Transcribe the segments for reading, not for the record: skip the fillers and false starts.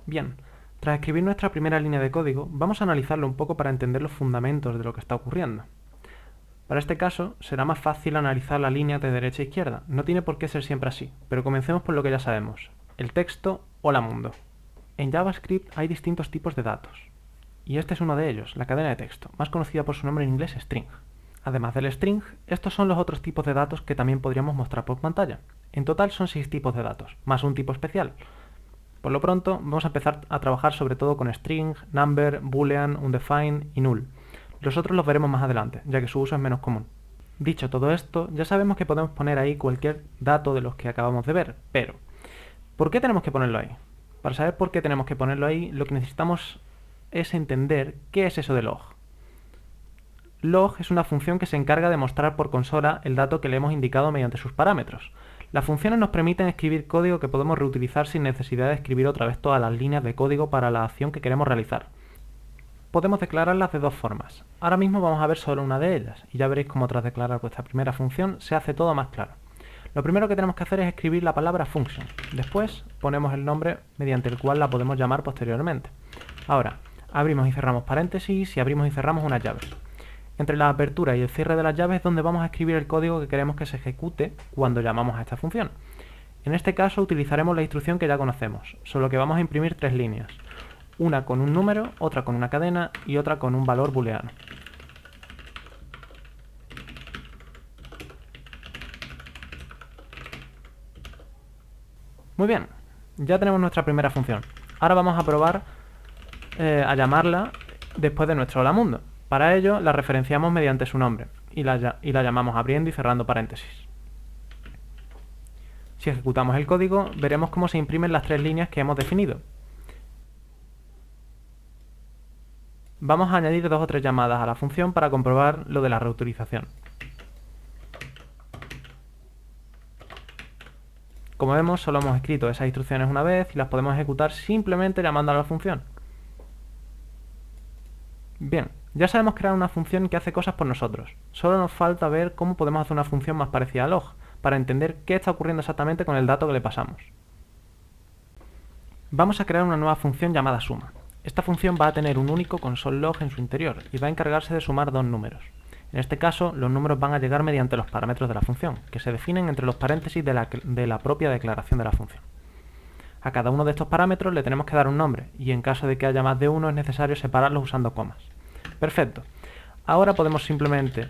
Bien, tras escribir nuestra primera línea de código, vamos a analizarlo un poco para entender los fundamentos de lo que está ocurriendo. Para este caso, será más fácil analizar la línea de derecha a izquierda. No tiene por qué ser siempre así, pero comencemos por lo que ya sabemos, el texto hola mundo. En JavaScript hay distintos tipos de datos, y este es uno de ellos, la cadena de texto, más conocida por su nombre en inglés string. Además del string, estos son los otros tipos de datos que también podríamos mostrar por pantalla. En total son 6 tipos de datos, más un tipo especial. Por lo pronto, vamos a empezar a trabajar sobre todo con string, number, boolean, undefined y null. Los otros los veremos más adelante, ya que su uso es menos común. Dicho todo esto, ya sabemos que podemos poner ahí cualquier dato de los que acabamos de ver, pero ¿por qué tenemos que ponerlo ahí? Para saber por qué tenemos que ponerlo ahí, lo que necesitamos es entender qué es eso de log. Log es una función que se encarga de mostrar por consola el dato que le hemos indicado mediante sus parámetros. Las funciones nos permiten escribir código que podemos reutilizar sin necesidad de escribir otra vez todas las líneas de código para la acción que queremos realizar. Podemos declararlas de dos formas. Ahora mismo vamos a ver solo una de ellas, y ya veréis cómo tras declarar vuestra primera función se hace todo más claro. Lo primero que tenemos que hacer es escribir la palabra function. Después ponemos el nombre mediante el cual la podemos llamar posteriormente. Ahora, abrimos y cerramos paréntesis y abrimos y cerramos unas llaves. Entre la apertura y el cierre de las llaves es donde vamos a escribir el código que queremos que se ejecute cuando llamamos a esta función. En este caso utilizaremos la instrucción que ya conocemos, solo que vamos a imprimir 3 líneas. Una con un número, otra con una cadena y otra con un valor booleano. Muy bien, ya tenemos nuestra primera función. Ahora vamos a probar a llamarla después de nuestro hola mundo. Para ello la referenciamos mediante su nombre y la llamamos abriendo y cerrando paréntesis. Si ejecutamos el código, veremos cómo se imprimen las 3 líneas que hemos definido. Vamos a añadir 2 o 3 llamadas a la función para comprobar lo de la reutilización. Como vemos, solo hemos escrito esas instrucciones una vez y las podemos ejecutar simplemente llamando a la función. Bien, ya sabemos crear una función que hace cosas por nosotros. Solo nos falta ver cómo podemos hacer una función más parecida a log, para entender qué está ocurriendo exactamente con el dato que le pasamos. Vamos a crear una nueva función llamada suma. Esta función va a tener un único console log en su interior y va a encargarse de sumar 2 números. En este caso, los números van a llegar mediante los parámetros de la función, que se definen entre los paréntesis de la propia declaración de la función. A cada uno de estos parámetros le tenemos que dar un nombre, y en caso de que haya más de uno es necesario separarlos usando comas. Perfecto. Ahora podemos simplemente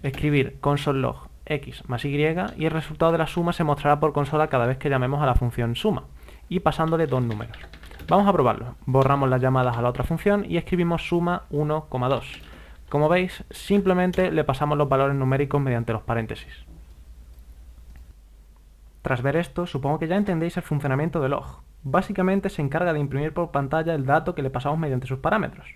escribir console log x más y, y el resultado de la suma se mostrará por consola cada vez que llamemos a la función suma, y pasándole 2 números. Vamos a probarlo. Borramos las llamadas a la otra función y escribimos suma 1,2. Como veis, simplemente le pasamos los valores numéricos mediante los paréntesis. Tras ver esto, supongo que ya entendéis el funcionamiento de log. Básicamente se encarga de imprimir por pantalla el dato que le pasamos mediante sus parámetros.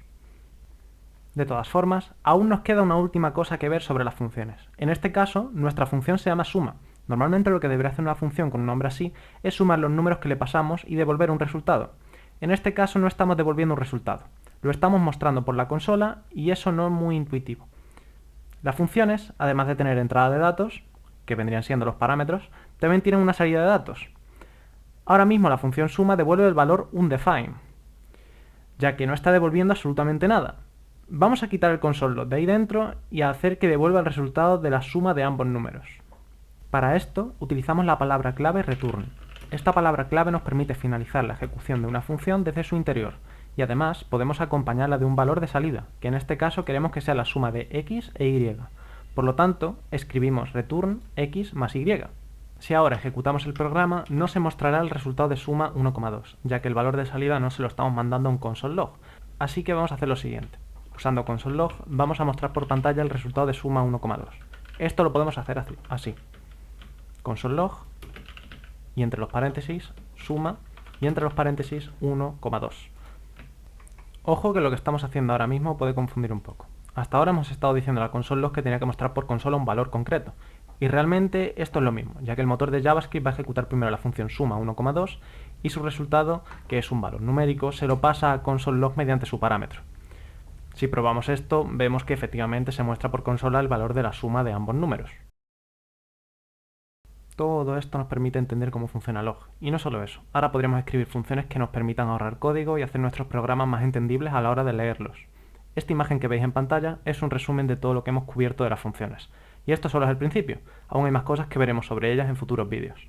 De todas formas, aún nos queda una última cosa que ver sobre las funciones. En este caso, nuestra función se llama suma. Normalmente lo que debería hacer una función con un nombre así es sumar los números que le pasamos y devolver un resultado. En este caso no estamos devolviendo un resultado. Lo estamos mostrando por la consola y eso no es muy intuitivo. Las funciones, además de tener entrada de datos, que vendrían siendo los parámetros, también tienen una salida de datos. Ahora mismo la función suma devuelve el valor undefined, ya que no está devolviendo absolutamente nada. Vamos a quitar el console log de ahí dentro y a hacer que devuelva el resultado de la suma de ambos números. Para esto utilizamos la palabra clave return. Esta palabra clave nos permite finalizar la ejecución de una función desde su interior, y además podemos acompañarla de un valor de salida, que en este caso queremos que sea la suma de x e y. Por lo tanto, escribimos return x más y. Si ahora ejecutamos el programa, no se mostrará el resultado de suma 1,2, ya que el valor de salida no se lo estamos mandando a un console log. Así que vamos a hacer lo siguiente. Usando console log, vamos a mostrar por pantalla el resultado de suma 1,2. Esto lo podemos hacer así. Console log, y entre los paréntesis, suma, y entre los paréntesis, 1,2. Ojo que lo que estamos haciendo ahora mismo puede confundir un poco. Hasta ahora hemos estado diciendo a la console log que tenía que mostrar por consola un valor concreto. Y realmente esto es lo mismo, ya que el motor de JavaScript va a ejecutar primero la función suma 1,2 y su resultado, que es un valor numérico, se lo pasa a console log mediante su parámetro. Si probamos esto, vemos que efectivamente se muestra por consola el valor de la suma de ambos números. Todo esto nos permite entender cómo funciona Log. Y no solo eso, ahora podríamos escribir funciones que nos permitan ahorrar código y hacer nuestros programas más entendibles a la hora de leerlos. Esta imagen que veis en pantalla es un resumen de todo lo que hemos cubierto de las funciones. Y esto solo es el principio, aún hay más cosas que veremos sobre ellas en futuros vídeos.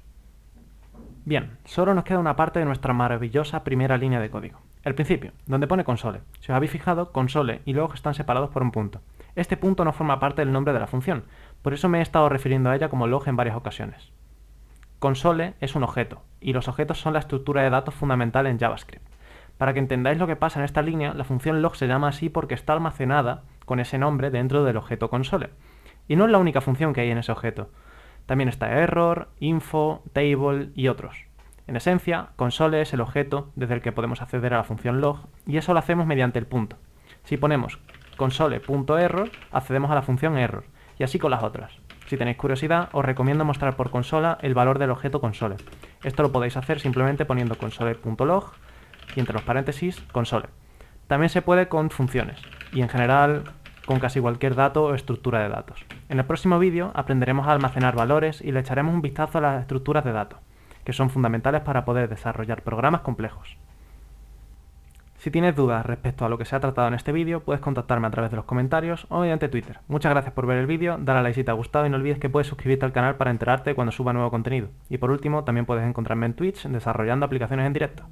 Bien, solo nos queda una parte de nuestra maravillosa primera línea de código. El principio, donde pone console. Si os habéis fijado, console y log están separados por un punto. Este punto no forma parte del nombre de la función, por eso me he estado refiriendo a ella como log en varias ocasiones. Console es un objeto, y los objetos son la estructura de datos fundamental en JavaScript. Para que entendáis lo que pasa en esta línea, la función log se llama así porque está almacenada con ese nombre dentro del objeto console. Y no es la única función que hay en ese objeto. También está error, info, table y otros. En esencia, console es el objeto desde el que podemos acceder a la función log, y eso lo hacemos mediante el punto. Si ponemos console.error, accedemos a la función error, y así con las otras. Si tenéis curiosidad, os recomiendo mostrar por consola el valor del objeto console. Esto lo podéis hacer simplemente poniendo console.log y entre los paréntesis console. También se puede con funciones, y en general con casi cualquier dato o estructura de datos. En el próximo vídeo aprenderemos a almacenar valores y le echaremos un vistazo a las estructuras de datos, que son fundamentales para poder desarrollar programas complejos. Si tienes dudas respecto a lo que se ha tratado en este vídeo, puedes contactarme a través de los comentarios o mediante Twitter. Muchas gracias por ver el vídeo, dale a like si te ha gustado y no olvides que puedes suscribirte al canal para enterarte cuando suba nuevo contenido. Y por último, también puedes encontrarme en Twitch desarrollando aplicaciones en directo.